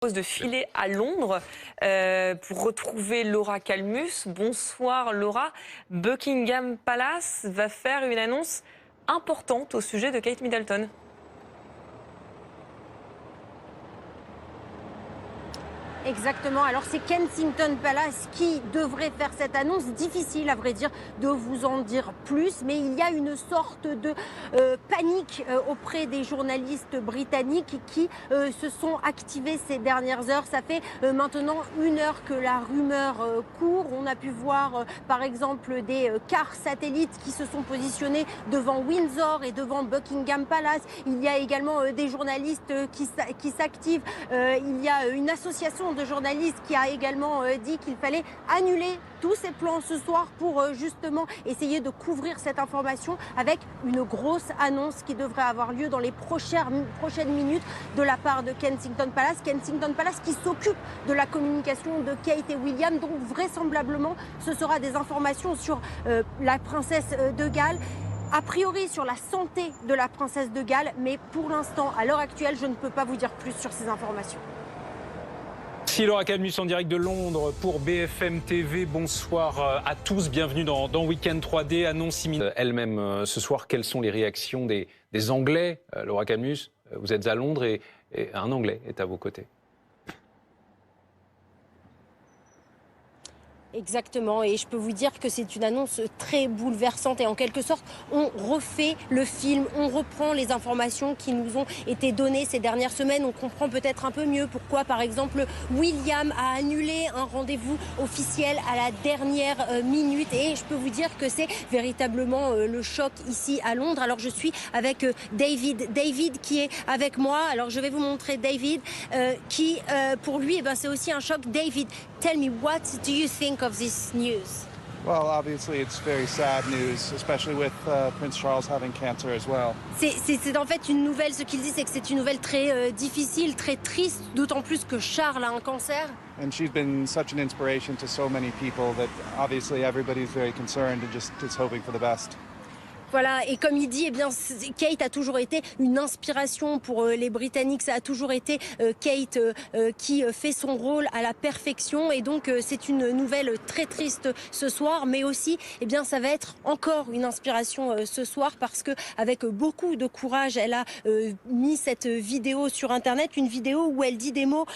De filer à Londres pour retrouver Laura Calmus. Bonsoir Laura. Buckingham Palace va faire une annonce importante au sujet de Kate Middleton. Exactement. Alors c'est Kensington Palace qui devrait faire cette annonce. Difficile à vrai dire de vous en dire plus, mais il y a une sorte de panique auprès des journalistes britanniques qui se sont activés ces dernières heures. Ça fait maintenant 1 heure que la rumeur court. On a pu voir par exemple des cars satellites qui se sont positionnés devant Windsor et devant Buckingham Palace. Il y a également des journalistes qui s'activent. Il y a une association de journalistes qui a également dit qu'il fallait annuler tous ces plans ce soir pour justement essayer de couvrir cette information avec une grosse annonce qui devrait avoir lieu dans les prochaines minutes de la part de Kensington Palace. Kensington Palace qui s'occupe de la communication de Kate et William, donc vraisemblablement ce sera des informations sur la princesse de Galles. A priori sur la santé de la princesse de Galles, mais pour l'instant, à l'heure actuelle, je ne peux pas vous dire plus sur ces informations. Merci Laura Calmus en direct de Londres pour BFM TV. Bonsoir à tous, bienvenue dans Week-end 3D. Annonce elle-même ce soir, quelles sont les réactions des Anglais? Laura Calmus, vous êtes à Londres et un Anglais est à vos côtés. Exactement, et je peux vous dire que c'est une annonce très bouleversante et en quelque sorte on refait le film, on reprend les informations qui nous ont été données ces dernières semaines. On comprend peut-être un peu mieux pourquoi par exemple William a annulé un rendez-vous officiel à la dernière minute, et je peux vous dire que c'est véritablement le choc ici à Londres. Alors je suis avec David qui est avec moi. Alors je vais vous montrer David qui pour lui c'est aussi un choc. David, tell me, what do you think of this news? Well, obviously it's very sad news, especially with Prince Charles having cancer as well. C'est en fait une nouvelle, ce qu'il dit c'est que c'est une nouvelle très difficile, très triste, d'autant plus que Charles a un cancer. And she's been such an inspiration to so many people that obviously everybody's very concerned and just is hoping for the best. Voilà, et comme il dit, Kate a toujours été une inspiration pour les Britanniques. Ça a toujours été Kate qui fait son rôle à la perfection. Et donc, c'est une nouvelle très triste ce soir. Mais aussi, ça va être encore une inspiration ce soir parce que avec beaucoup de courage, elle a mis cette vidéo sur Internet. Une vidéo où elle dit des mots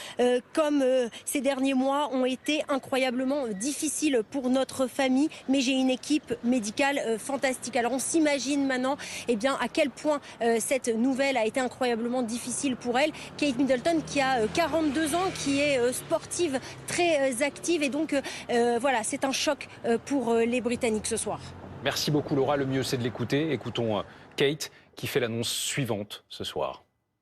comme ces derniers mois ont été incroyablement difficiles pour notre famille. Mais j'ai une équipe médicale fantastique. Alors, on s'imagine maintenant à quel point cette nouvelle a été incroyablement difficile pour elle. Kate Middleton qui a 42 ans, qui est sportive, très active, et donc voilà, c'est un choc pour les Britanniques ce soir. Merci beaucoup Laura, le mieux c'est de l'écouter. Écoutons Kate qui fait l'annonce suivante ce soir.